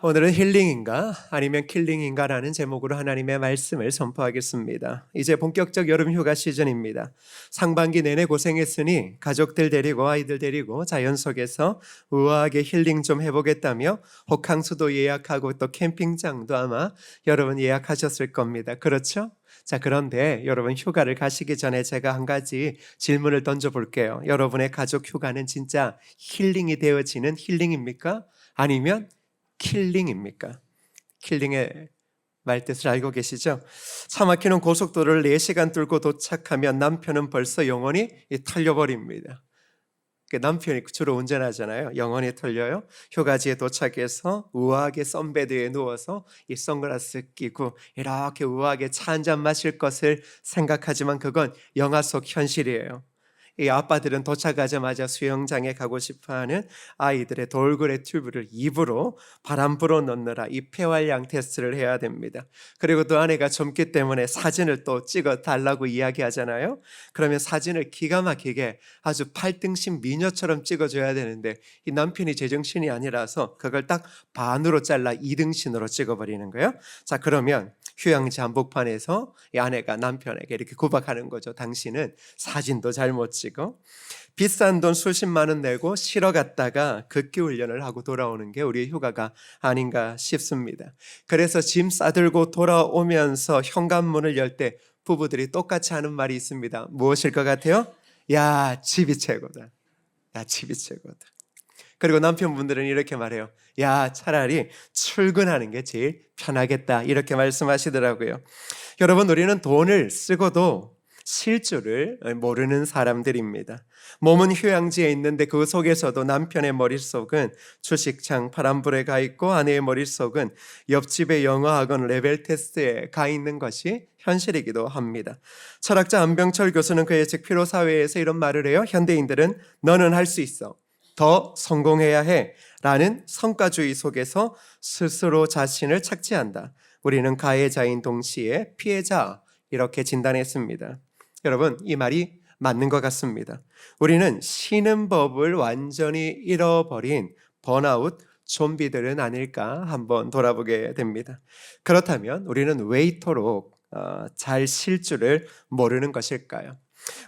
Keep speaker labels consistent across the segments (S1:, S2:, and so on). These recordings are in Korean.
S1: 오늘은 힐링인가 아니면 킬링인가 라는 제목으로 하나님의 말씀을 선포하겠습니다. 이제 본격적 여름 휴가 시즌입니다. 상반기 내내 고생했으니 가족들 데리고 아이들 데리고 자연 속에서 우아하게 힐링 좀 해보겠다며 호캉스도 예약하고 또 캠핑장도 아마 여러분 예약하셨을 겁니다. 그렇죠? 자, 그런데 여러분 휴가를 가시기 전에 제가 한 가지 질문을 던져볼게요. 여러분의 가족 휴가는 진짜 힐링이 되어지는 힐링입니까? 아니면 킬링입니까? 킬링의 말뜻을 알고 계시죠? 차 막히는 고속도로를 4시간 뚫고 도착하면 남편은 벌써 영원히 털려버립니다. 남편이 주로 운전하잖아요. 영원히 털려요. 휴가지에 도착해서 우아하게 선베드에 누워서 이 선글라스 끼고 이렇게 우아하게 차 한 잔 마실 것을 생각하지만 그건 영화 속 현실이에요. 이 아빠들은 도착하자마자 수영장에 가고 싶어하는 아이들의 돌고래 튜브를 입으로 바람 불어 넣느라 이 폐활량 테스트를 해야 됩니다. 그리고 또 아내가 젊기 때문에 사진을 또 찍어 달라고 이야기하잖아요. 그러면 사진을 기가 막히게 아주 8등신 미녀처럼 찍어줘야 되는데 이 남편이 제정신이 아니라서 그걸 딱 반으로 잘라 2등신으로 찍어버리는 거예요. 자, 그러면 휴양지 한복판에서 이 아내가 남편에게 이렇게 구박하는 거죠. 당신은 사진도 잘 못 찍어. 비싼 돈 수십만 원 내고 쉬러 갔다가 극기 훈련을 하고 돌아오는 게 우리의 휴가가 아닌가 싶습니다. 그래서 짐 싸들고 돌아오면서 현관문을 열 때 부부들이 똑같이 하는 말이 있습니다. 무엇일 것 같아요? 야, 집이 최고다. 야, 집이 최고다. 그리고 남편분들은 이렇게 말해요. 야, 차라리 출근하는 게 제일 편하겠다. 이렇게 말씀하시더라고요. 여러분, 우리는 돈을 쓰고도 쉴 줄을 모르는 사람들입니다. 몸은 휴양지에 있는데 그 속에서도 남편의 머릿속은 주식창 파란불에 가 있고 아내의 머릿속은 옆집의 영어학원 레벨 테스트에 가 있는 것이 현실이기도 합니다. 철학자 안병철 교수는 그의 책 피로사회에서 이런 말을 해요. 현대인들은 너는 할 수 있어. 더 성공해야 해 라는 성과주의 속에서 스스로 자신을 착취한다. 우리는 가해자인 동시에 피해자 이렇게 진단했습니다. 여러분, 이 말이 맞는 것 같습니다. 우리는 쉬는 법을 완전히 잃어버린 번아웃 좀비들은 아닐까 한번 돌아보게 됩니다. 그렇다면 우리는 왜 이토록 잘 쉴 줄을 모르는 것일까요?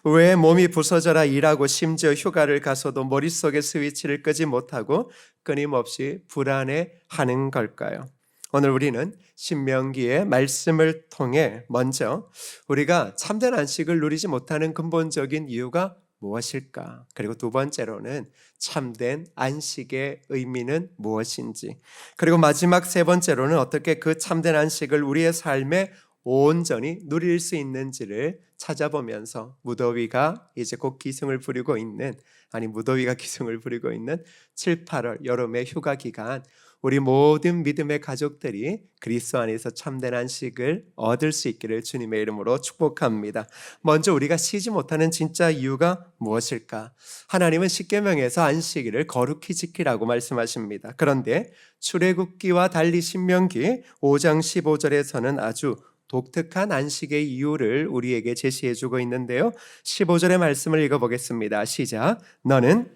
S1: 왜 몸이 부서져라 일하고 심지어 휴가를 가서도 머릿속의 스위치를 끄지 못하고 끊임없이 불안해하는 걸까요? 오늘 우리는 신명기의 말씀을 통해 먼저 우리가 참된 안식을 누리지 못하는 근본적인 이유가 무엇일까? 그리고 두 번째로는 참된 안식의 의미는 무엇인지, 그리고 마지막 세 번째로는 어떻게 그 참된 안식을 우리의 삶에 온전히 누릴 수 있는지를 찾아보면서 무더위가 이제 곧 기승을 부리고 있는, 무더위가 기승을 부리고 있는 7, 8월 여름의 휴가 기간, 우리 모든 믿음의 가족들이 그리스도 안에서 참된 안식을 얻을 수 있기를 주님의 이름으로 축복합니다. 먼저 우리가 쉬지 못하는 진짜 이유가 무엇일까? 하나님은 십계명에서 안식일을 거룩히 지키라고 말씀하십니다. 그런데 출애굽기와 달리 신명기 5장 15절에서는 아주 독특한 안식의 이유를 우리에게 제시해주고 있는데요. 15절의 말씀을 읽어보겠습니다. 시작. 너는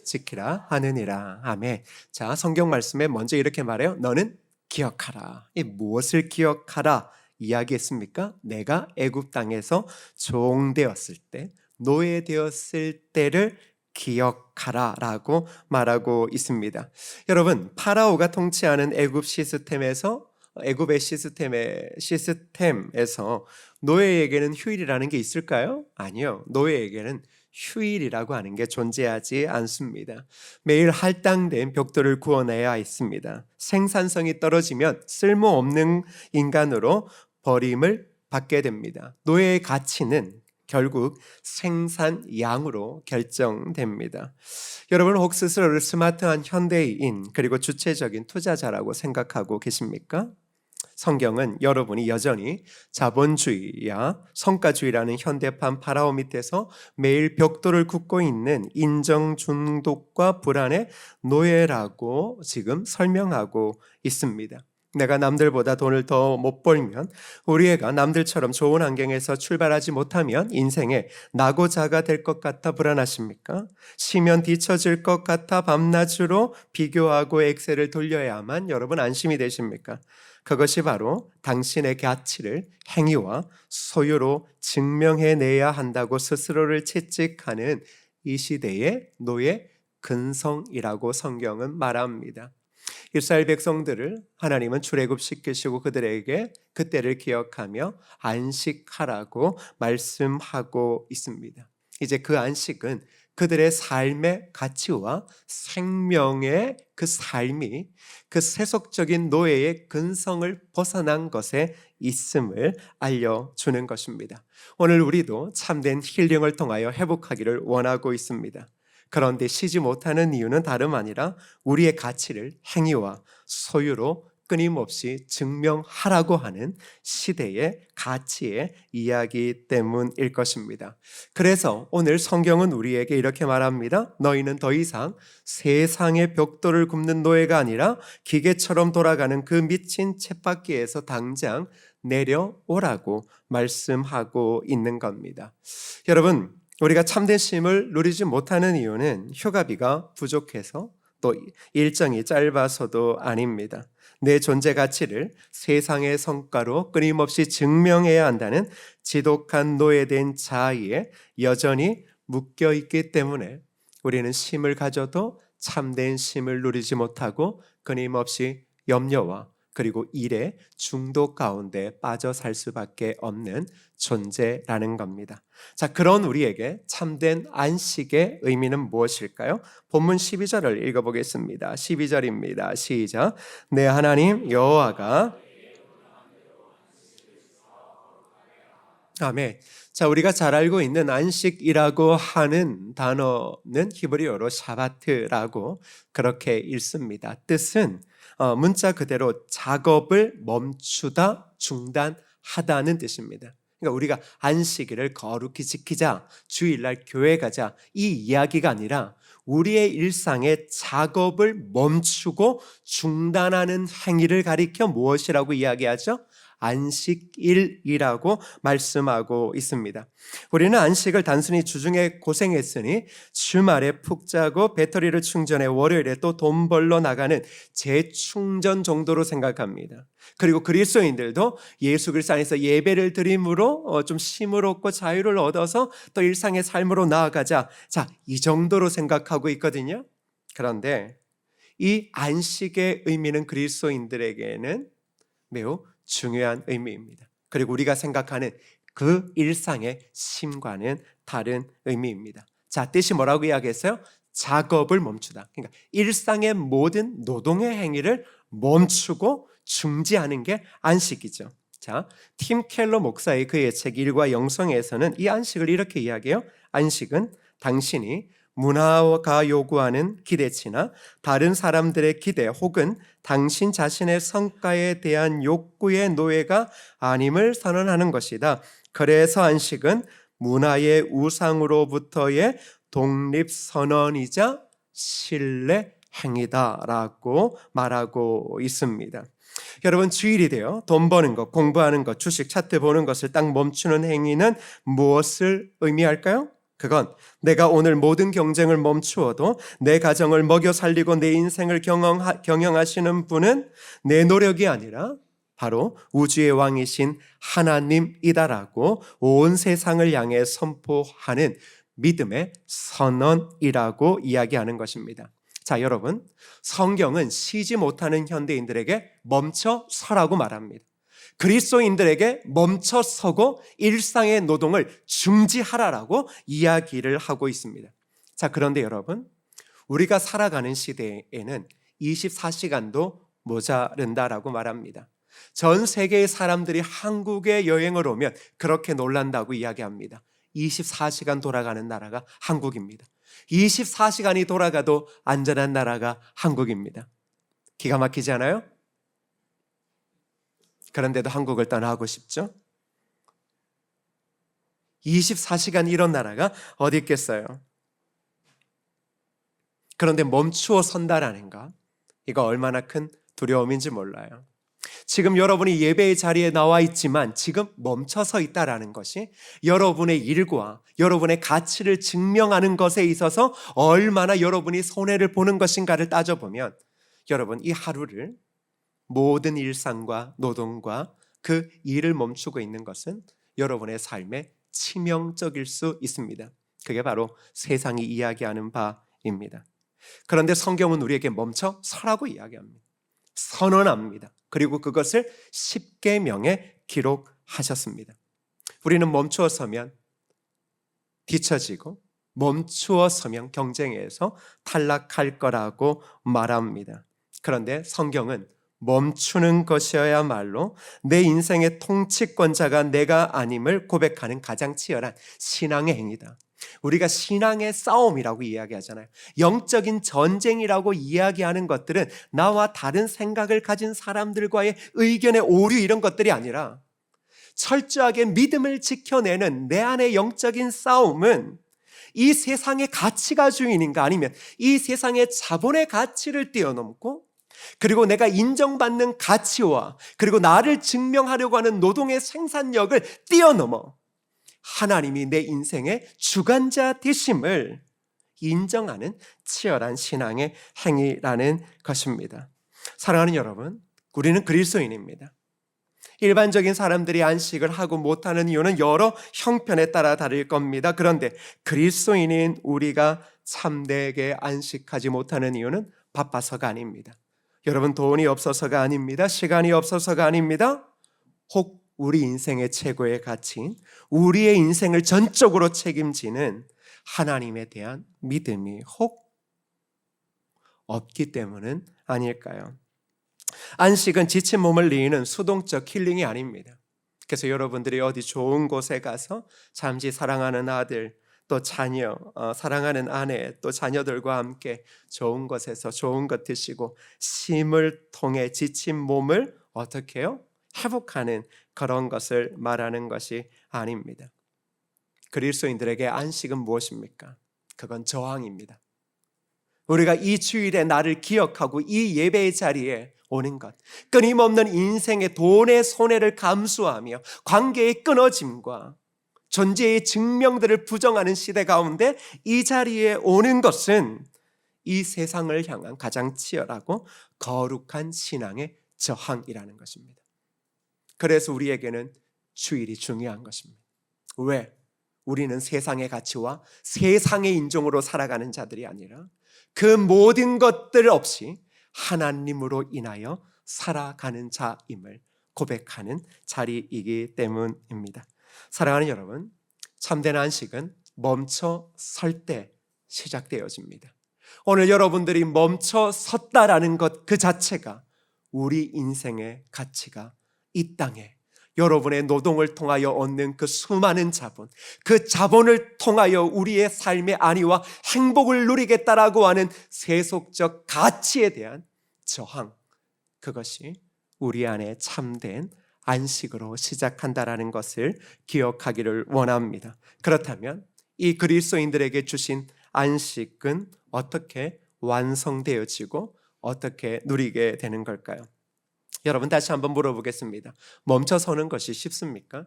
S1: 지키라 하느니라. 아멘. 자, 성경 말씀에 먼저 이렇게 말해요. 너는 기억하라. 이 무엇을 기억하라 이야기했습니까? 내가 애굽 땅에서 종되었을 때, 노예되었을 때를 기억하라라고 말하고 있습니다. 여러분, 파라오가 통치하는 애굽 시스템에서 애굽의 시스템에서 노예에게는 휴일이라는 게 있을까요? 아니요. 노예에게는 휴일이라고 하는 게 존재하지 않습니다. 매일 할당된 벽돌을 구워내야 있습니다. 생산성이 떨어지면 쓸모없는 인간으로 버림을 받게 됩니다. 노예의 가치는 결국 생산량으로 결정됩니다. 여러분, 혹 스스로를 스마트한 현대인 그리고 주체적인 투자자라고 생각하고 계십니까? 성경은 여러분이 여전히 자본주의야 성과주의라는 현대판 파라오 밑에서 매일 벽돌을 굽고 있는 인정 중독과 불안의 노예라고 지금 설명하고 있습니다. 내가 남들보다 돈을 더 못 벌면, 우리 애가 남들처럼 좋은 환경에서 출발하지 못하면 인생에 낙오자가 될 것 같아 불안하십니까? 쉬면 뒤처질 것 같아 밤낮으로 비교하고 엑셀을 돌려야만 여러분 안심이 되십니까? 그것이 바로 당신의 가치를 행위와 소유로 증명해내야 한다고 스스로를 채찍하는 이 시대의 노예 근성이라고 성경은 말합니다. 이스라엘 백성들을 하나님은 출애굽시키시고 그들에게 그때를 기억하며 안식하라고 말씀하고 있습니다. 이제 그 안식은 그들의 삶의 가치와 생명의 그 삶이 그 세속적인 노예의 근성을 벗어난 것에 있음을 알려주는 것입니다. 오늘 우리도 참된 힐링을 통하여 회복하기를 원하고 있습니다. 그런데 쉬지 못하는 이유는 다름 아니라 우리의 가치를 행위와 소유로 끊임없이 증명하라고 하는 시대의 가치의 이야기 때문일 것입니다. 그래서 오늘 성경은 우리에게 이렇게 말합니다. 너희는 더 이상 세상의 벽돌을 굽는 노예가 아니라 기계처럼 돌아가는 그 미친 쳇바퀴에서 당장 내려오라고 말씀하고 있는 겁니다. 여러분, 우리가 참된 쉼을 누리지 못하는 이유는 휴가비가 부족해서 또 일정이 짧아서도 아닙니다. 내 존재 가치를 세상의 성과로 끊임없이 증명해야 한다는 지독한 노예된 자아에 여전히 묶여 있기 때문에 우리는 쉼을 가져도 참된 쉼을 누리지 못하고 끊임없이 염려와 그리고 일의 중독 가운데 빠져 살 수밖에 없는 존재라는 겁니다. 자, 그런 우리에게 참된 안식의 의미는 무엇일까요? 본문 12절을 읽어보겠습니다. 12절입니다. 시작. 내 하나님 여호와가 아멘. 자, 우리가 잘 알고 있는 안식이라고 하는 단어는 히브리어로 샤바트라고 그렇게 읽습니다. 뜻은 문자 그대로 작업을 멈추다, 중단하다는 뜻입니다. 그러니까 우리가 안식일을 거룩히 지키자, 주일날 교회 가자 이 이야기가 아니라 우리의 일상의 작업을 멈추고 중단하는 행위를 가리켜 무엇이라고 이야기하죠? 안식일이라고 말씀하고 있습니다. 우리는 안식을 단순히 주중에 고생했으니 주말에 푹 자고 배터리를 충전해 월요일에 또 돈 벌러 나가는 재충전 정도로 생각합니다. 그리고 그리스도인들도 예수 그리스도 안에서 예배를 드림으로 좀 쉼을 얻고 자유를 얻어서 또 일상의 삶으로 나아가자. 자, 이 정도로 생각하고 있거든요. 그런데 이 안식의 의미는 그리스도인들에게는 매우 중요한 의미입니다. 그리고 우리가 생각하는 그 일상의 쉼과는 다른 의미입니다. 자, 뜻이 뭐라고 이야기했어요? 작업을 멈추다. 그러니까 일상의 모든 노동의 행위를 멈추고 중지하는 게 안식이죠. 자, 팀 켈러 목사의 그의 책 일과 영성에서는 이 안식을 이렇게 이야기해요. 안식은 당신이 문화가 요구하는 기대치나 다른 사람들의 기대 혹은 당신 자신의 성과에 대한 욕구의 노예가 아님을 선언하는 것이다. 그래서 안식은 문화의 우상으로부터의 독립선언이자 신뢰 행위다라고 말하고 있습니다. 여러분, 주일이 되어 돈 버는 것, 공부하는 것, 주식 차트 보는 것을 딱 멈추는 행위는 무엇을 의미할까요? 그건 내가 오늘 모든 경쟁을 멈추어도 내 가정을 먹여 살리고 내 인생을 경영하시는 분은 내 노력이 아니라 바로 우주의 왕이신 하나님이다라고 온 세상을 향해 선포하는 믿음의 선언이라고 이야기하는 것입니다. 자, 여러분, 성경은 쉬지 못하는 현대인들에게 멈춰 서라고 말합니다. 그리스도인들에게 멈춰 서고 일상의 노동을 중지하라라고 이야기를 하고 있습니다. 자, 그런데 여러분, 우리가 살아가는 시대에는 24시간도 모자른다라고 말합니다. 전 세계의 사람들이 한국에 여행을 오면 그렇게 놀란다고 이야기합니다. 24시간 돌아가는 나라가 한국입니다. 24시간이 돌아가도 안전한 나라가 한국입니다. 기가 막히지 않아요? 그런데도 한국을 떠나고 싶죠? 24시간 이런 나라가 어디 있겠어요? 그런데 멈추어 선다라는 것, 이거 얼마나 큰 두려움인지 몰라요. 지금 여러분이 예배의 자리에 나와 있지만 지금 멈춰서 있다라는 것이 여러분의 일과 여러분의 가치를 증명하는 것에 있어서 얼마나 여러분이 손해를 보는 것인가를 따져보면 여러분 이 하루를 모든 일상과 노동과 그 일을 멈추고 있는 것은 여러분의 삶에 치명적일 수 있습니다. 그게 바로 세상이 이야기하는 바입니다. 그런데 성경은 우리에게 멈춰 서라고 이야기합니다. 선언합니다. 그리고 그것을 십계명에 기록하셨습니다. 우리는 멈추어 서면 뒤처지고 멈추어 서면 경쟁에서 탈락할 거라고 말합니다. 그런데 성경은 멈추는 것이어야말로 내 인생의 통치권자가 내가 아님을 고백하는 가장 치열한 신앙의 행위다. 우리가 신앙의 싸움이라고 이야기하잖아요. 영적인 전쟁이라고 이야기하는 것들은 나와 다른 생각을 가진 사람들과의 의견의 오류 이런 것들이 아니라 철저하게 믿음을 지켜내는 내 안의 영적인 싸움은 이 세상의 가치가 주인인가 아니면 이 세상의 자본의 가치를 뛰어넘고 그리고 내가 인정받는 가치와 그리고 나를 증명하려고 하는 노동의 생산력을 뛰어넘어 하나님이 내 인생의 주관자 되심을 인정하는 치열한 신앙의 행위라는 것입니다. 사랑하는 여러분, 우리는 그리스도인입니다. 일반적인 사람들이 안식을 하고 못하는 이유는 여러 형편에 따라 다를 겁니다. 그런데 그리스도인인 우리가 참되게 안식하지 못하는 이유는 바빠서가 아닙니다. 여러분 돈이 없어서가 아닙니다. 시간이 없어서가 아닙니다. 혹 우리 인생의 최고의 가치인 우리의 인생을 전적으로 책임지는 하나님에 대한 믿음이 혹 없기 때문은 아닐까요? 안식은 지친 몸을 이는 수동적 힐링이 아닙니다. 그래서 여러분들이 어디 좋은 곳에 가서 잠시 사랑하는 아들 또 자녀, 사랑하는 아내 또 자녀들과 함께 좋은 곳에서 좋은 것 드시고 쉼을 통해 지친 몸을 어떻게 해요? 회복하는 그런 것을 말하는 것이 아닙니다. 그리스도인들에게 안식은 무엇입니까? 그건 저항입니다. 우리가 이 주일에 나를 기억하고 이 예배의 자리에 오는 것, 끊임없는 인생의 돈의 손해를 감수하며 관계의 끊어짐과 존재의 증명들을 부정하는 시대 가운데 이 자리에 오는 것은 이 세상을 향한 가장 치열하고 거룩한 신앙의 저항이라는 것입니다. 그래서 우리에게는 주일이 중요한 것입니다. 왜? 우리는 세상의 가치와 세상의 인종으로 살아가는 자들이 아니라 그 모든 것들 없이 하나님으로 인하여 살아가는 자임을 고백하는 자리이기 때문입니다. 사랑하는 여러분, 참된 안식은 멈춰 설 때 시작되어집니다. 오늘 여러분들이 멈춰 섰다라는 것 그 자체가 우리 인생의 가치가 이 땅에 여러분의 노동을 통하여 얻는 그 수많은 자본, 그 자본을 통하여 우리의 삶의 안위와 행복을 누리겠다라고 하는 세속적 가치에 대한 저항, 그것이 우리 안에 참된 안식으로 시작한다라는 것을 기억하기를 원합니다. 그렇다면 이 그리스도인들에게 주신 안식은 어떻게 완성되어지고 어떻게 누리게 되는 걸까요? 여러분 다시 한번 물어보겠습니다. 멈춰서는 것이 쉽습니까?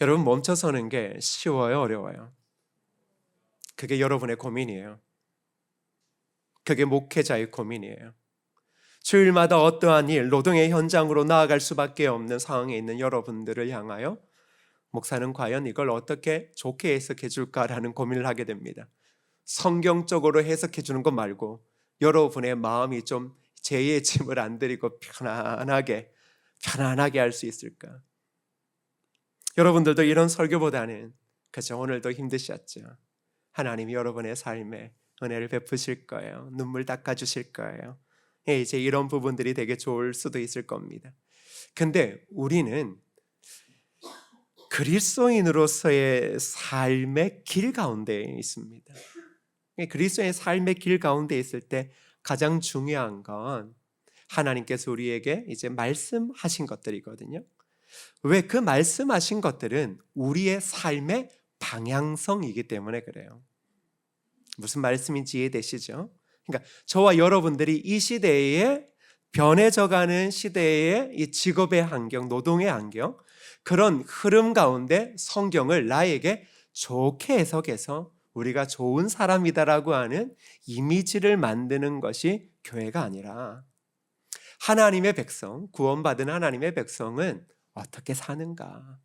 S1: 여러분 멈춰서는 게 쉬워요, 어려워요? 그게 여러분의 고민이에요. 그게 목회자의 고민이에요. 주일마다 어떠한 일, 노동의 현장으로 나아갈 수밖에 없는 상황에 있는 여러분들을 향하여 목사는 과연 이걸 어떻게 좋게 해석해 줄까라는 고민을 하게 됩니다. 성경적으로 해석해 주는 것 말고 여러분의 마음이 좀 죄의 짐을 안 드리고 편안하게 할 수 있을까? 여러분들도 이런 설교보다는 그죠, 오늘도 힘드셨죠? 하나님이 여러분의 삶에 은혜를 베푸실 거예요. 눈물 닦아주실 거예요. 이제 이런 부분들이 되게 좋을 수도 있을 겁니다. 근데 우리는 그리스도인으로서의 삶의 길 가운데 있습니다. 그리스도의 삶의 길 가운데 있을 때 가장 중요한 건 하나님께서 우리에게 이제 말씀하신 것들이거든요. 왜? 그 말씀하신 것들은 우리의 삶의 방향성이기 때문에 그래요. 무슨 말씀인지 이해되시죠? 그러니까 저와 여러분들이 이 시대에 변해져가는 시대의 이 직업의 환경, 노동의 환경, 그런 흐름 가운데 성경을 나에게 좋게 해석해서 우리가 좋은 사람이다라고 하는 이미지를 만드는 것이 교회가 아니라 하나님의 백성, 구원받은 하나님의 백성은 어떻게 사는가?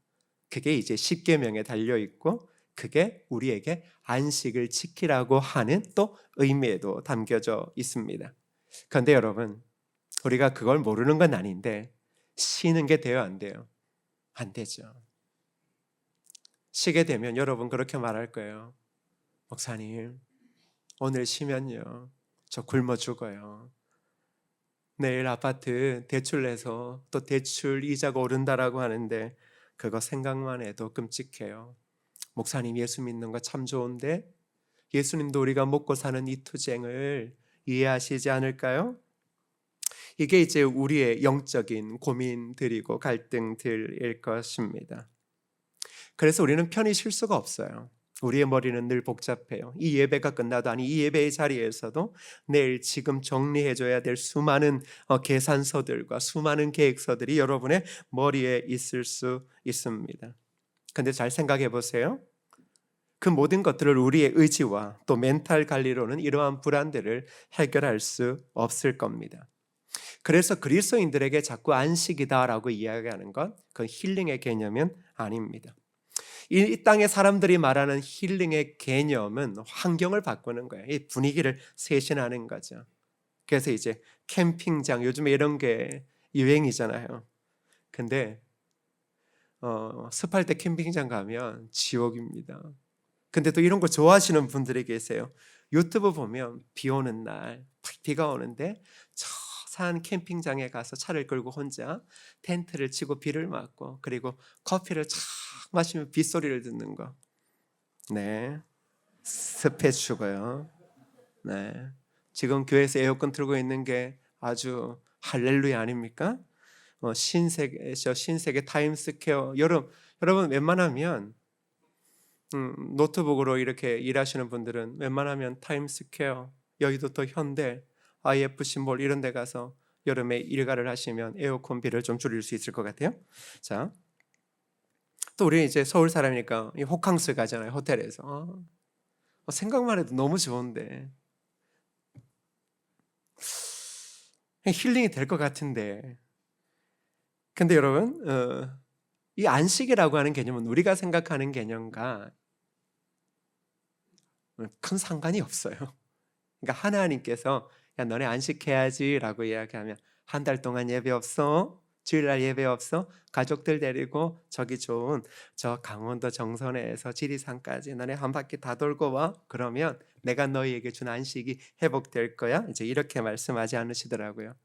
S1: 그게 이제 십계명에 달려 있고 그게 우리에게 안식을 지키라고 하는 또 의미에도 담겨져 있습니다. 그런데 여러분, 우리가 그걸 모르는 건 아닌데 쉬는 게 돼요, 안 돼요? 안 되죠. 쉬게 되면 여러분 그렇게 말할 거예요. 목사님, 오늘 쉬면요, 저 굶어 죽어요. 내일 아파트 대출 내서 또 대출 이자가 오른다라고 하는데 그거 생각만 해도 끔찍해요. 목사님, 예수 믿는 거 참 좋은데 예수님도 우리가 먹고 사는 이 투쟁을 이해하시지 않을까요? 이게 이제 우리의 영적인 고민들이고 갈등들일 것입니다. 그래서 우리는 편히 쉴 수가 없어요. 우리의 머리는 늘 복잡해요. 이 예배가 끝나도, 아니 이 예배의 자리에서도 내일 지금 정리해줘야 될 수많은 계산서들과 수많은 계획서들이 여러분의 머리에 있을 수 있습니다. 근데 잘 생각해 보세요. 그 모든 것들을 우리의 의지와 또 멘탈 관리로는 이러한 불안들을 해결할 수 없을 겁니다. 그래서 그리스도인들에게 자꾸 안식이다라고 이야기하는 건 그 힐링의 개념은 아닙니다. 이 땅의 사람들이 말하는 힐링의 개념은 환경을 바꾸는 거예요. 이 분위기를 쇄신하는 거죠. 그래서 이제 캠핑장, 요즘에 이런 게 유행이잖아요. 근데 습할 때 캠핑장 가면 지옥입니다. 근데 또 이런 거 좋아하시는 분들이 계세요. 유튜브 보면 비 오는 날, 비가 오는데 저 산 캠핑장에 가서 차를 끌고 혼자 텐트를 치고 비를 맞고 그리고 커피를 쫙 마시면 빗소리를 듣는 거. 네, 습해 죽어요. 네, 지금 교회에서 에어컨 틀고 있는 게 아주 할렐루야 아닙니까? 신세계 타임스퀘어. 여러분 웬만하면 노트북으로 이렇게 일하시는 분들은 웬만하면 타임스퀘어, 여의도터 현대, IFC 몰 이런 데 가서 여름에 일가를 하시면 에어컨 비를 좀 줄일 수 있을 것 같아요. 자, 또 우리 이제 서울 사람이니까 이 호캉스 가잖아요. 호텔에서. 생각만 해도 너무 좋은데 힐링이 될 것 같은데. 근데 여러분, 이 안식이라고 하는 개념은 우리가 생각하는 개념과 큰 상관이 없어요. 그러니까 하나님께서 야 너네 안식해야지라고 이야기하면 한 달 동안 예배 없어? 주일날 예배 없어? 가족들 데리고 저기 좋은 저 강원도 정선에서 지리산까지 너네 한 바퀴 다 돌고 와? 그러면 내가 너희에게 준 안식이 회복될 거야? 이제 이렇게 말씀하지 않으시더라고요.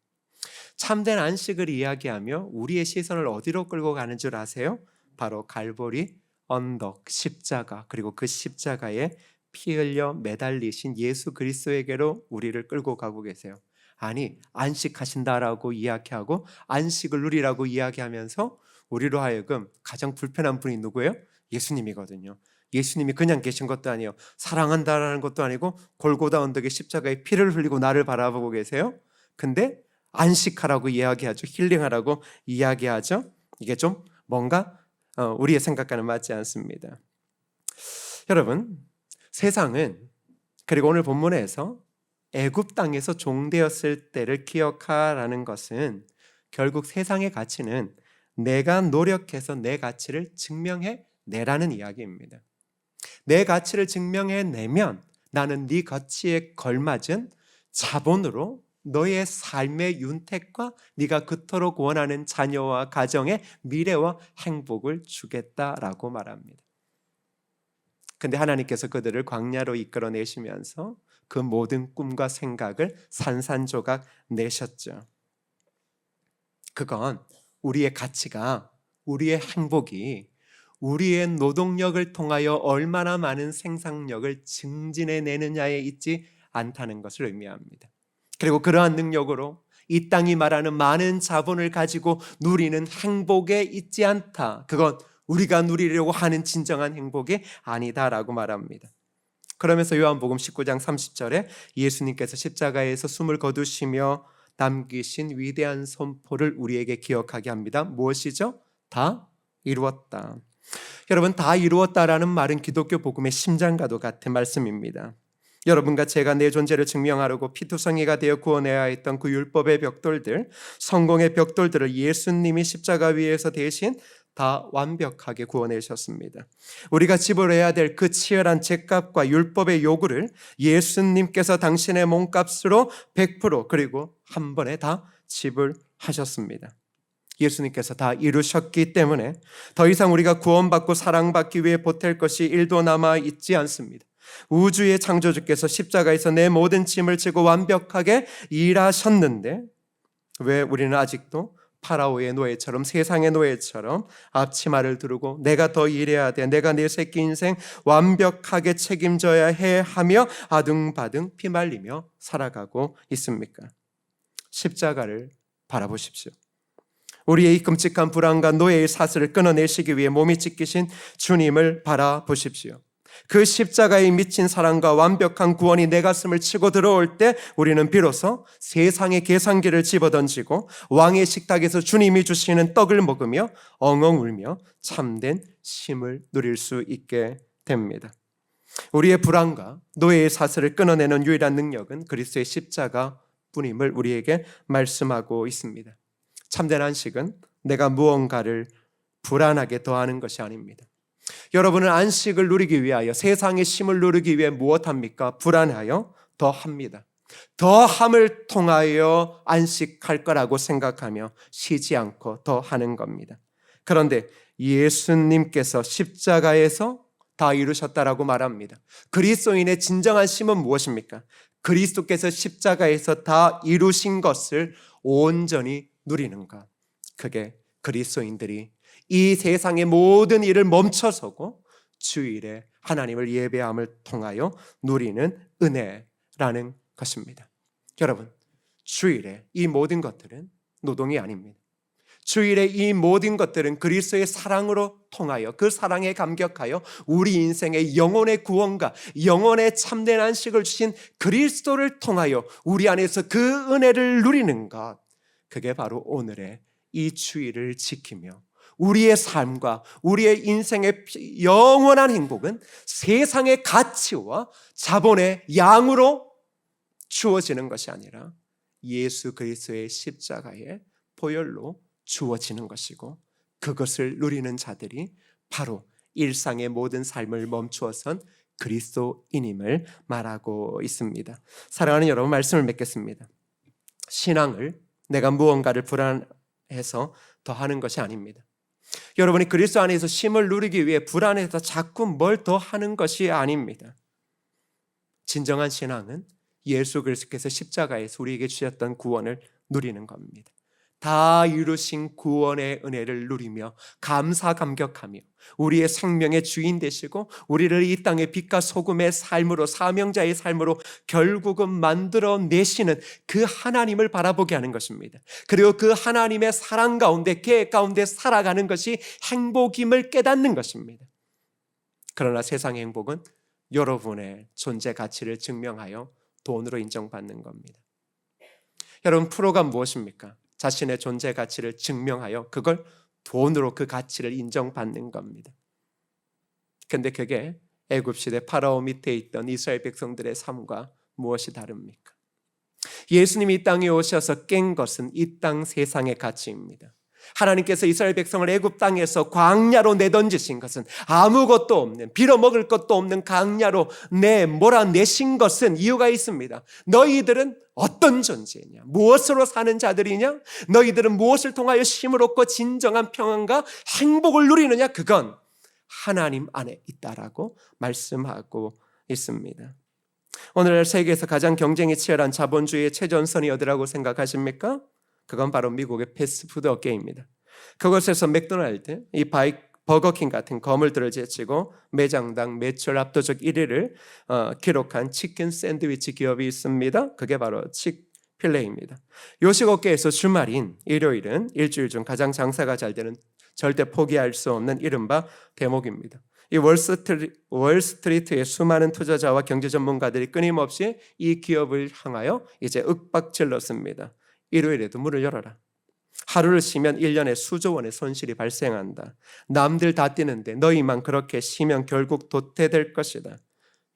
S1: 참된 안식을 이야기하며 우리의 시선을 어디로 끌고 가는 줄 아세요? 바로 갈보리 언덕 십자가, 그리고 그 십자가에 피 흘려 매달리신 예수 그리스도에게로 우리를 끌고 가고 계세요. 아니, 안식하신다라고 이야기하고 안식을 누리라고 이야기하면서 우리로 하여금 가장 불편한 분이 누구예요? 예수님이거든요. 예수님이 그냥 계신 것도 아니에요. 사랑한다라는 것도 아니고 골고다 언덕의 십자가에 피를 흘리고 나를 바라보고 계세요. 근데 안식하라고 이야기하죠. 힐링하라고 이야기하죠. 이게 좀 뭔가 우리의 생각과는 맞지 않습니다. 여러분, 세상은, 그리고 오늘 본문에서 애굽 땅에서 종되었을 때를 기억하라는 것은 결국 세상의 가치는 내가 노력해서 내 가치를 증명해 내라는 이야기입니다. 내 가치를 증명해 내면 나는 네 가치에 걸맞은 자본으로 너의 삶의 윤택과 네가 그토록 원하는 자녀와 가정의 미래와 행복을 주겠다라고 말합니다. 근데 하나님께서 그들을 광야로 이끌어내시면서 그 모든 꿈과 생각을 산산조각 내셨죠. 그건 우리의 가치가, 우리의 행복이 우리의 노동력을 통하여 얼마나 많은 생산력을 증진해내느냐에 있지 않다는 것을 의미합니다. 그리고 그러한 능력으로 이 땅이 말하는 많은 자본을 가지고 누리는 행복에 있지 않다. 그건 우리가 누리려고 하는 진정한 행복이 아니다라고 말합니다. 그러면서 요한복음 19장 30절에 예수님께서 십자가에서 숨을 거두시며 남기신 위대한 선포를 우리에게 기억하게 합니다. 무엇이죠? 다 이루었다. 여러분, 다 이루었다라는 말은 기독교 복음의 심장과도 같은 말씀입니다. 여러분과 제가 내 존재를 증명하려고 피투성이가 되어 구원해야 했던 그 율법의 벽돌들, 성공의 벽돌들을 예수님이 십자가 위에서 대신 다 완벽하게 구원해 주셨습니다. 우리가 지불해야 될 그 치열한 죄값과 율법의 요구를 예수님께서 당신의 몸값으로 100% 그리고 한 번에 다 지불하셨습니다. 예수님께서 다 이루셨기 때문에 더 이상 우리가 구원받고 사랑받기 위해 보탤 것이 1도 남아 있지 않습니다. 우주의 창조주께서 십자가에서 내 모든 짐을 지고 완벽하게 일하셨는데 왜 우리는 아직도 파라오의 노예처럼, 세상의 노예처럼 앞치마를 두르고 내가 더 일해야 돼, 내가 내 새끼 인생 완벽하게 책임져야 해 하며 아둥바둥 피말리며 살아가고 있습니까? 십자가를 바라보십시오. 우리의 이 끔찍한 불안과 노예의 사슬을 끊어내시기 위해 몸이 찢기신 주님을 바라보십시오. 그 십자가에 미친 사랑과 완벽한 구원이 내 가슴을 치고 들어올 때 우리는 비로소 세상의 계산기를 집어던지고 왕의 식탁에서 주님이 주시는 떡을 먹으며 엉엉 울며 참된 쉼을 누릴 수 있게 됩니다. 우리의 불안과 노예의 사슬을 끊어내는 유일한 능력은 그리스도의 십자가 뿐임을 우리에게 말씀하고 있습니다. 참된 안식은 내가 무언가를 불안하게 더하는 것이 아닙니다. 여러분은 안식을 누리기 위하여, 세상의 쉼을 누리기 위해 무엇합니까? 불안하여 더합니다. 더함을 통하여 안식할 거라고 생각하며 쉬지 않고 더하는 겁니다. 그런데 예수님께서 십자가에서 다 이루셨다라고 말합니다. 그리스도인의 진정한 쉼은 무엇입니까? 그리스도께서 십자가에서 다 이루신 것을 온전히 누리는 것. 그게 그리스도인들이 이 세상의 모든 일을 멈춰서고 주일에 하나님을 예배함을 통하여 누리는 은혜라는 것입니다. 여러분, 주일에 이 모든 것들은 노동이 아닙니다. 주일에 이 모든 것들은 그리스도의 사랑으로 통하여 그 사랑에 감격하여 우리 인생의 영혼의 구원과 영혼의 참된 안식을 주신 그리스도를 통하여 우리 안에서 그 은혜를 누리는 것. 그게 바로 오늘의 이 주일을 지키며 우리의 삶과 우리의 인생의 영원한 행복은 세상의 가치와 자본의 양으로 주어지는 것이 아니라 예수 그리스도의 십자가의 보혈로 주어지는 것이고, 그것을 누리는 자들이 바로 일상의 모든 삶을 멈추어선 그리스도인임을 말하고 있습니다. 사랑하는 여러분, 말씀을 맺겠습니다. 신앙을 내가 무언가를 불안해서 더하는 것이 아닙니다. 여러분이 그리스도 안에서 쉼을 누리기 위해 불안해서 자꾸 뭘 더 하는 것이 아닙니다. 진정한 신앙은 예수 그리스도께서 십자가에서 우리에게 주셨던 구원을 누리는 겁니다. 다 이루신 구원의 은혜를 누리며 감사 감격하며 우리의 생명의 주인 되시고 우리를 이 땅의 빛과 소금의 삶으로, 사명자의 삶으로 결국은 만들어내시는 그 하나님을 바라보게 하는 것입니다. 그리고 그 하나님의 사랑 가운데, 계획 가운데 살아가는 것이 행복임을 깨닫는 것입니다. 그러나 세상의 행복은 여러분의 존재 가치를 증명하여 돈으로 인정받는 겁니다. 여러분, 프로가 무엇입니까? 자신의 존재 가치를 증명하여 그걸 돈으로 그 가치를 인정받는 겁니다. 그런데 그게 애굽시대 파라오 밑에 있던 이스라엘 백성들의 삶과 무엇이 다릅니까? 예수님이 이 땅에 오셔서 깬 것은 이 땅 세상의 가치입니다. 하나님께서 이스라엘 백성을 애굽 땅에서 광야로 내던지신 것은 아무것도 없는, 빌어먹을 것도 없는 광야로 몰아내신 것은 이유가 있습니다. 너희들은 어떤 존재냐? 무엇으로 사는 자들이냐? 너희들은 무엇을 통하여 쉼을 얻고 진정한 평안과 행복을 누리느냐? 그건 하나님 안에 있다라고 말씀하고 있습니다. 오늘날 세계에서 가장 경쟁이 치열한 자본주의의 최전선이 어디라고 생각하십니까? 그건 바로 미국의 패스트푸드 업계입니다. 그곳에서 맥도날드, 버거킹 같은 거물들을 제치고 매장당 매출 압도적 1위를 기록한 치킨 샌드위치 기업이 있습니다. 그게 바로 칙필레이입니다. 요식업계에서 주말인 일요일은 일주일 중 가장 장사가 잘 되는, 절대 포기할 수 없는 이른바 대목입니다. 이 월스트리트의 수많은 투자자와 경제 전문가들이 끊임없이 이 기업을 향하여 이제 윽박질렀습니다. 일요일에도 문을 열어라. 하루를 쉬면 1년에 수조 원의 손실이 발생한다. 남들 다 뛰는데 너희만 그렇게 쉬면 결국 도태될 것이다.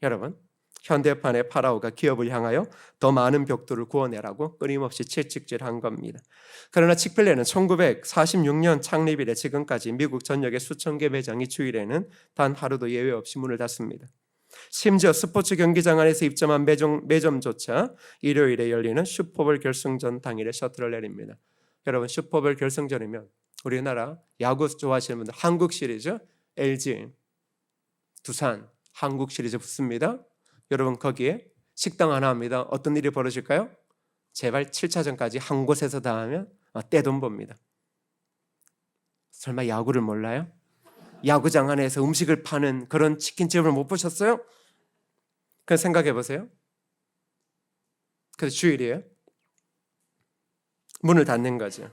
S1: 여러분, 현대판의 파라오가 기업을 향하여 더 많은 벽돌을 구워내라고 끊임없이 채찍질한 겁니다. 그러나 칙필레는 1946년 창립 이래 지금까지 미국 전역의 수천 개 매장이 주일에는 단 하루도 예외 없이 문을 닫습니다. 심지어 스포츠 경기장 안에서 입점한 매점조차 일요일에 열리는 슈퍼볼 결승전 당일에 셔틀을 내립니다. 여러분, 슈퍼볼 결승전이면 우리나라 야구 좋아하시는 분들 한국 시리즈, LG, 두산, 한국 시리즈 붙습니다. 여러분, 거기에 식당 하나 합니다. 어떤 일이 벌어질까요? 제발 7차전까지 한 곳에서 다 하면 떼돈 법니다. 설마 야구를 몰라요? 야구장 안에서 음식을 파는 그런 치킨집을 못 보셨어요? 그냥 생각해 보세요. 그래서 주일이에요. 문을 닫는 거죠.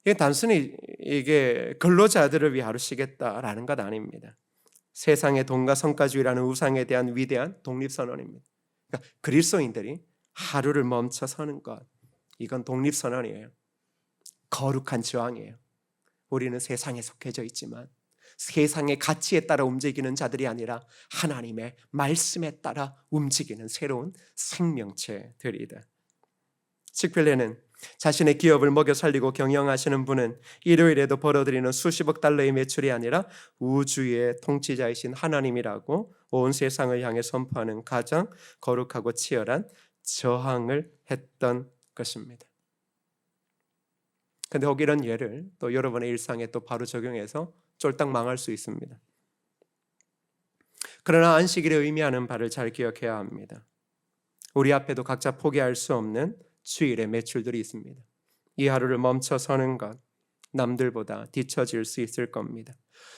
S1: 이게 단순히 근로자들을 위해 하루 쉬겠다라는 것 아닙니다. 세상의 돈과 성과주의라는 우상에 대한 위대한 독립선언입니다. 그러니까 그리스도인들이 하루를 멈춰 서는 것, 이건 독립선언이에요. 거룩한 저항이에요. 우리는 세상에 속해져 있지만 세상의 가치에 따라 움직이는 자들이 아니라 하나님의 말씀에 따라 움직이는 새로운 생명체들이다. 칙필레는 자신의 기업을 먹여 살리고 경영하시는 분은 일요일에도 벌어들이는 수십억 달러의 매출이 아니라 우주의 통치자이신 하나님이라고 온 세상을 향해 선포하는 가장 거룩하고 치열한 저항을 했던 것입니다. 그런데 혹 이런 예를 또 여러분의 일상에 또 바로 적용해서 쫄딱 망할 수 있습니다. 그러나 안식일의 의미하는 바를 잘 기억해야 합니다. 우리 앞에도 각자 포기할 수 없는 주일의 매출들이 있습니다. 이 하루를 멈춰 서는 것, 남들보다 뒤처질 수 있을 겁니다.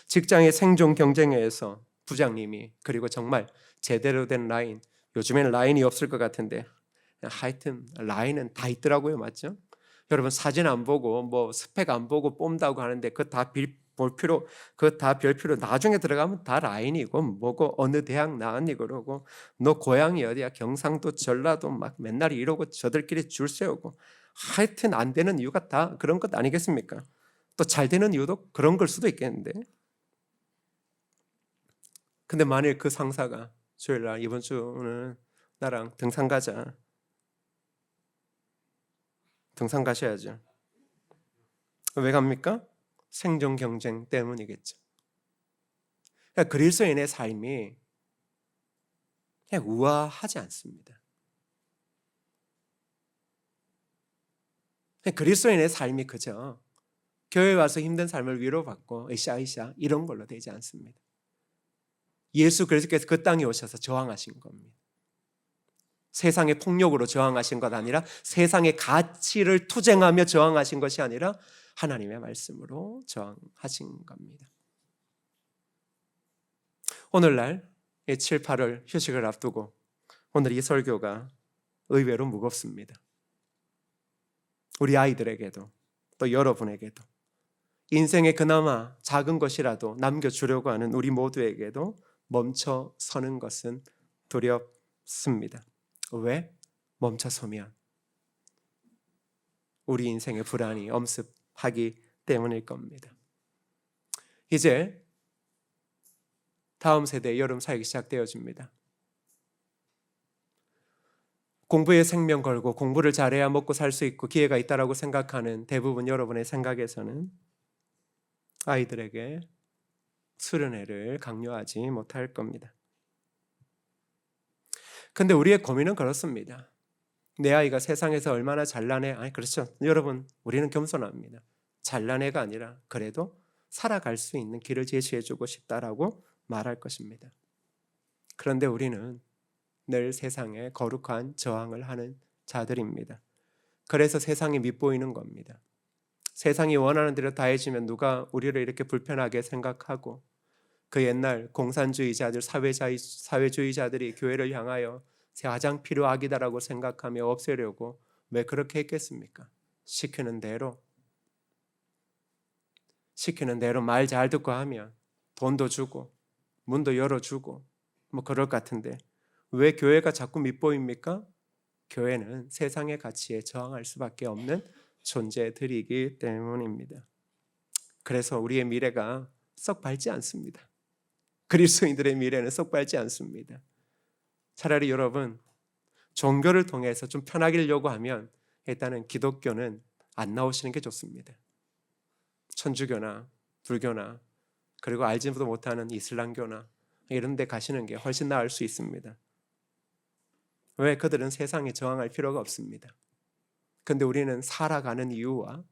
S1: 직장의 생존 경쟁에서 부장님이, 그리고 정말 제대로 된 라인, 요즘에는 라인이 없을 것 같은데 하여튼 라인은 다 있더라고요. 맞죠? 여러분, 사진 안 보고 뭐 스펙 안 보고 뽐다고 하는데 그거 다 별 필요 나중에 들어가면 다 라인이고 뭐고 어느 대학 나왔니 그러고 너 고향이 어디야 경상도 전라도 막 맨날 이러고 저들끼리 줄 세우고 하여튼 안 되는 이유가 다 그런 것 아니겠습니까? 또 잘 되는 이유도 그런 걸 수도 있겠는데, 근데 만일 그 상사가 주일날 이번 주는 나랑 등산 가자, 등산 가셔야죠. 왜 갑니까? 생존 경쟁 때문이겠죠. 그러니까 그리스도인의 삶이 그냥 우아하지 않습니다. 그리스도인의 삶이 그저 교회 와서 힘든 삶을 위로받고 으쌰으쌰 이런 걸로 되지 않습니다. 예수 그리스도께서 그 땅에 오셔서 저항하신 겁니다. 세상의 폭력으로 저항하신 것 아니라 세상의 가치를 투쟁하며 저항하신 것이 아니라 하나님의 말씀으로 저항하신 겁니다. 오늘날 7, 8월 휴식을 앞두고 오늘 이 설교가 의외로 무겁습니다. 우리 아이들에게도 또 여러분에게도 인생에 그나마 작은 것이라도 남겨주려고 하는 우리 모두에게도 멈춰 서는 것은 두렵습니다. 왜? 멈춰 서면 우리 인생의 불안이 엄습하기 때문일 겁니다. 이제 다음 세대의 여름 사역이 시작되어집니다. 공부에 생명 걸고 공부를 잘해야 먹고 살 수 있고 기회가 있다라고 생각하는 대부분 여러분의 생각에서는 아이들에게 수련회를 강요하지 못할 겁니다. 근데 우리의 고민은 그렇습니다. 내 아이가 세상에서 얼마나 잘난 애, 아니 그렇죠. 여러분, 우리는 겸손합니다. 잘난 애가 아니라 그래도 살아갈 수 있는 길을 제시해주고 싶다라고 말할 것입니다. 그런데 우리는 늘 세상에 거룩한 저항을 하는 자들입니다. 그래서 세상이 밉보이는 겁니다. 세상이 원하는 대로 다 해지면 누가 우리를 이렇게 불편하게 생각하고 그 옛날 공산주의자들, 사회주의자들이 교회를 향하여 가장 필요악이다라고 생각하며 없애려고 왜 그렇게 했겠습니까? 시키는 대로 말 잘 듣고 하면 돈도 주고 문도 열어주고 뭐 그럴 것 같은데 왜 교회가 자꾸 밉보입니까? 교회는 세상의 가치에 저항할 수밖에 없는 존재들이기 때문입니다. 그래서 우리의 미래가 썩 밝지 않습니다. 그리스도인들의 미래는 썩 밝지 않습니다. 차라리 여러분, 종교를 통해서 좀 편하기를 요구하면 일단은 기독교는 안 나오시는 게 좋습니다. 천주교나 불교나 그리고 알지도 못하는 이슬람교나 이런 데 가시는 게 훨씬 나을 수 있습니다. 왜? 그들은 세상에 저항할 필요가 없습니다. 그런데 우리는 살아가는 이유와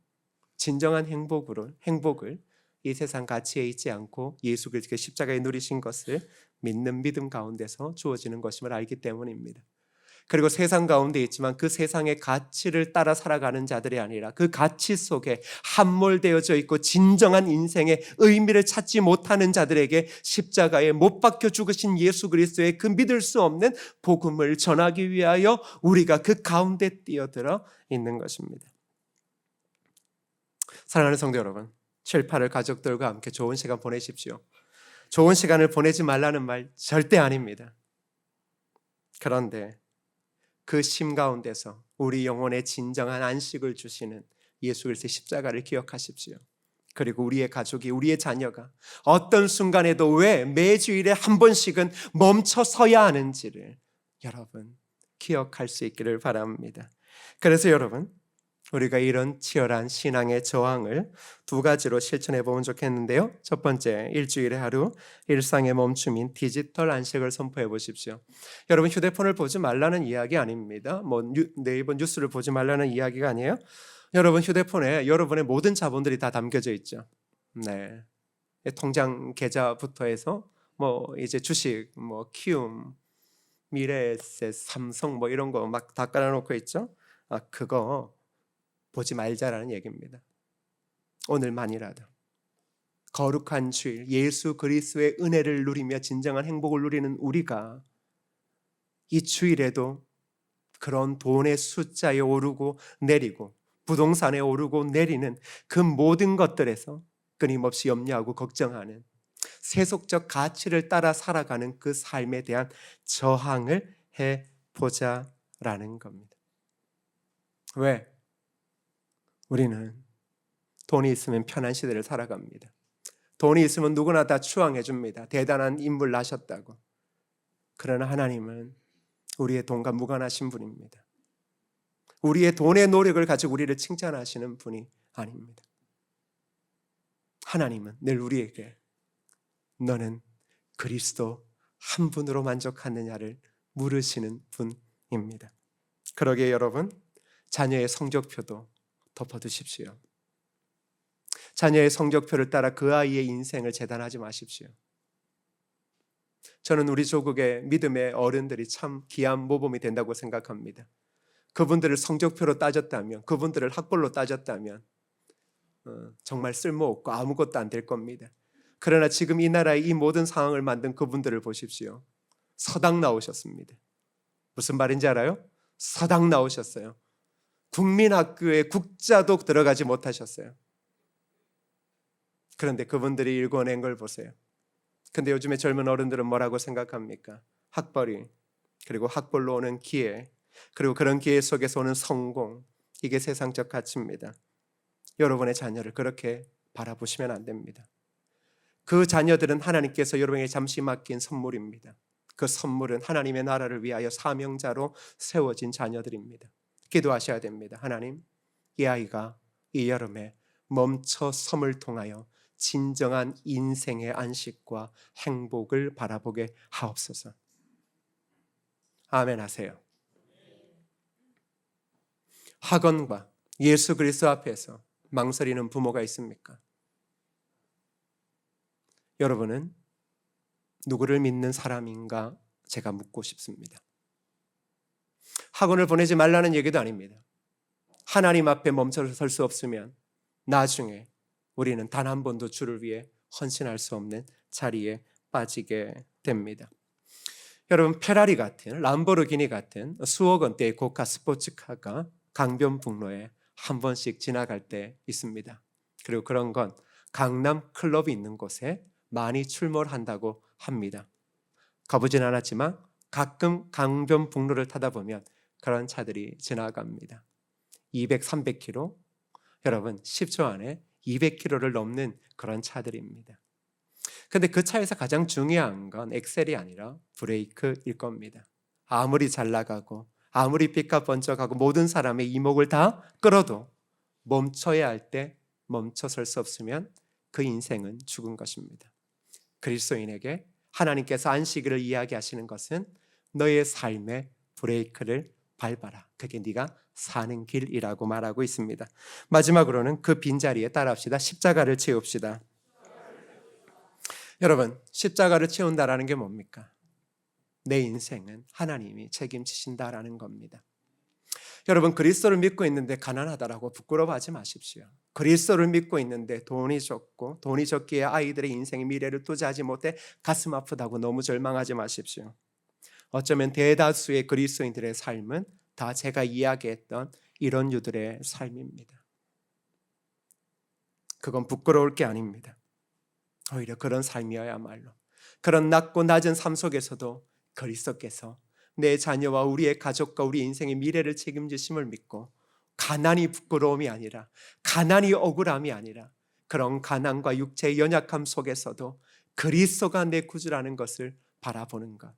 S1: 진정한 행복을 이 세상 가치에 있지 않고 예수 그리스도의 십자가에 누리신 것을 믿는 믿음 가운데서 주어지는 것임을 알기 때문입니다. 그리고 세상 가운데 있지만 그 세상의 가치를 따라 살아가는 자들이 아니라 그 가치 속에 함몰되어져 있고 진정한 인생의 의미를 찾지 못하는 자들에게 십자가에 못 박혀 죽으신 예수 그리스도의 그 믿을 수 없는 복음을 전하기 위하여 우리가 그 가운데 뛰어들어 있는 것입니다. 사랑하는 성도 여러분, 7, 8월 가족들과 함께 좋은 시간 보내십시오. 좋은 시간을 보내지 말라는 말 절대 아닙니다. 그런데 그 심 가운데서 우리 영혼의 진정한 안식을 주시는 예수 그리스도의 십자가를 기억하십시오. 그리고 우리의 가족이, 우리의 자녀가 어떤 순간에도 왜 매주일에 한 번씩은 멈춰 서야 하는지를 여러분 기억할 수 있기를 바랍니다. 그래서 여러분, 우리가 이런 치열한 신앙의 저항을 두 가지로 실천해 보면 좋겠는데요. 첫 번째, 일주일에 하루 일상의 멈춤인 디지털 안식을 선포해 보십시오. 여러분, 휴대폰을 보지 말라는 이야기 아닙니다. 네이버 뉴스를 보지 말라는 이야기가 아니에요. 여러분, 휴대폰에 여러분의 모든 자본들이 다 담겨져 있죠. 네, 통장 계좌부터 해서 이제 주식, 키움, 미래에셋, 삼성 이런 거 막 다 깔아놓고 있죠. 그거 보지 말자라는 얘기입니다. 오늘만이라도 거룩한 주일 예수 그리스도의 은혜를 누리며 진정한 행복을 누리는 우리가 이 주일에도 그런 돈의 숫자에 오르고 내리고 부동산에 오르고 내리는 그 모든 것들에서 끊임없이 염려하고 걱정하는 세속적 가치를 따라 살아가는 그 삶에 대한 저항을 해보자라는 겁니다. 왜? 우리는 돈이 있으면 편한 시대를 살아갑니다. 돈이 있으면 누구나 다 추앙해 줍니다. 대단한 인물 나셨다고. 그러나 하나님은 우리의 돈과 무관하신 분입니다. 우리의 돈의 노력을 가지고 우리를 칭찬하시는 분이 아닙니다. 하나님은 늘 우리에게 너는 그리스도 한 분으로 만족하느냐를 물으시는 분입니다. 그러기에 여러분, 자녀의 성적표도 덮어두십시오. 자녀의 성적표를 따라 그 아이의 인생을 재단하지 마십시오. 저는 우리 조국의 믿음의 어른들이 참 귀한 모범이 된다고 생각합니다. 그분들을 성적표로 따졌다면, 그분들을 학벌로 따졌다면 정말 쓸모없고 아무것도 안 될 겁니다. 그러나 지금 이 나라의 이 모든 상황을 만든 그분들을 보십시오. 서당 나오셨습니다. 무슨 말인지 알아요? 서당 나오셨어요. 국민학교에 국자도 들어가지 못하셨어요. 그런데 그분들이 일궈낸 걸 보세요. 근데 요즘에 젊은 어른들은 뭐라고 생각합니까? 학벌이, 그리고 학벌로 오는 기회, 그리고 그런 기회 속에서 오는 성공, 이게 세상적 가치입니다. 여러분의 자녀를 그렇게 바라보시면 안 됩니다. 그 자녀들은 하나님께서 여러분에게 잠시 맡긴 선물입니다. 그 선물은 하나님의 나라를 위하여 사명자로 세워진 자녀들입니다. 기도하셔야 됩니다. 하나님, 이 아이가 이 여름에 멈춰 섬을 통하여 진정한 인생의 안식과 행복을 바라보게 하옵소서. 아멘 하세요. 학원과 예수 그리스도 앞에서 망설이는 부모가 있습니까? 여러분은 누구를 믿는 사람인가 제가 묻고 싶습니다. 학원을 보내지 말라는 얘기도 아닙니다. 하나님 앞에 멈춰 설 수 없으면 나중에 우리는 단 한 번도 주를 위해 헌신할 수 없는 자리에 빠지게 됩니다. 여러분, 페라리 같은, 람보르기니 같은 수억 원대의 고가 스포츠카가 강변북로에 한 번씩 지나갈 때 있습니다. 그리고 그런 건 강남 클럽이 있는 곳에 많이 출몰한다고 합니다. 가보진 않았지만 가끔 강변북로를 타다 보면 그런 차들이 지나갑니다. 200, 300km, 여러분 10초 안에 200km를 넘는 그런 차들입니다. 근데 그 차에서 가장 중요한 건 엑셀이 아니라 브레이크일 겁니다. 아무리 잘 나가고 아무리 빛과 번쩍하고 모든 사람의 이목을 다 끌어도 멈춰야 할 때 멈춰설 수 없으면 그 인생은 죽은 것입니다. 그리스도인에게 하나님께서 안식일을 이야기하시는 것은 너의 삶의 브레이크를 밟아라. 그게 네가 사는 길이라고 말하고 있습니다. 마지막으로는 그 빈자리에 따라합시다. 십자가를 채웁시다. 여러분, 십자가를 채운다라는 게 뭡니까? 내 인생은 하나님이 책임지신다라는 겁니다. 여러분, 그리스도를 믿고 있는데 가난하다라고 부끄러워하지 마십시오. 그리스도를 믿고 있는데 돈이 적고 돈이 적기에 아이들의 인생의 미래를 투자하지 못해 가슴 아프다고 너무 절망하지 마십시오. 어쩌면 대다수의 그리스도인들의 삶은 다 제가 이야기했던 이런 유들의 삶입니다. 그건 부끄러울 게 아닙니다. 오히려 그런 삶이어야말로, 그런 낮고 낮은 삶 속에서도 그리스도께서 내 자녀와 우리의 가족과 우리 인생의 미래를 책임지심을 믿고 가난이 부끄러움이 아니라, 가난이 억울함이 아니라, 그런 가난과 육체의 연약함 속에서도 그리스도가 내 구주라는 것을 바라보는 것,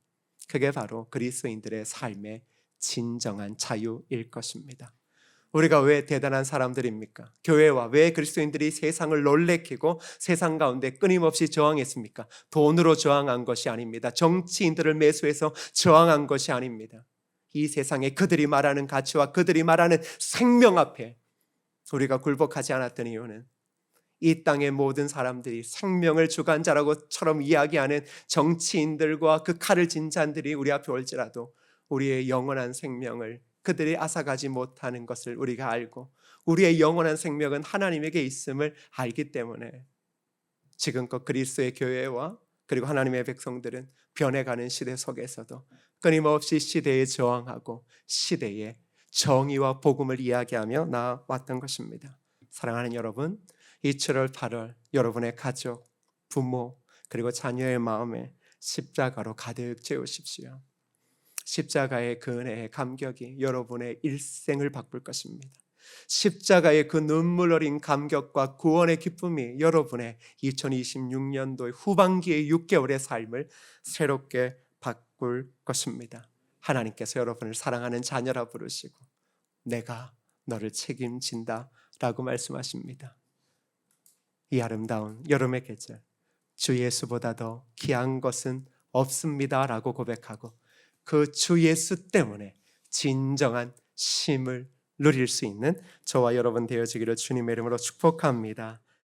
S1: 그게 바로 그리스도인들의 삶의 진정한 자유일 것입니다. 우리가 왜 대단한 사람들입니까? 교회와 왜 그리스도인들이 세상을 놀래키고 세상 가운데 끊임없이 저항했습니까? 돈으로 저항한 것이 아닙니다. 정치인들을 매수해서 저항한 것이 아닙니다. 이 세상에 그들이 말하는 가치와 그들이 말하는 생명 앞에 우리가 굴복하지 않았던 이유는 이 땅의 모든 사람들이 생명을 주관자라고처럼 이야기하는 정치인들과 그 칼을 진 자들이 우리 앞에 올지라도 우리의 영원한 생명을 그들이 앗아가지 못하는 것을 우리가 알고 우리의 영원한 생명은 하나님에게 있음을 알기 때문에 지금껏 그리스도의 교회와 그리고 하나님의 백성들은 변해가는 시대 속에서도 끊임없이 시대에 저항하고 시대에 정의와 복음을 이야기하며 나왔던 것입니다. 사랑하는 여러분, 이 7월 8월 여러분의 가족, 부모 그리고 자녀의 마음에 십자가로 가득 채우십시오. 십자가의 그 은혜의 감격이 여러분의 일생을 바꿀 것입니다. 십자가의 그 눈물 어린 감격과 구원의 기쁨이 여러분의 2026년도의 후반기의 6개월의 삶을 새롭게 바꿀 것입니다. 하나님께서 여러분을 사랑하는 자녀라 부르시고 내가 너를 책임진다 라고 말씀하십니다. 이 아름다운 여름의 계절, 주 예수보다 더 귀한 것은 없습니다 라고 고백하고 그 주 예수 때문에 진정한 쉼을 누릴 수 있는 저와 여러분 되어지기를 주님의 이름으로 축복합니다.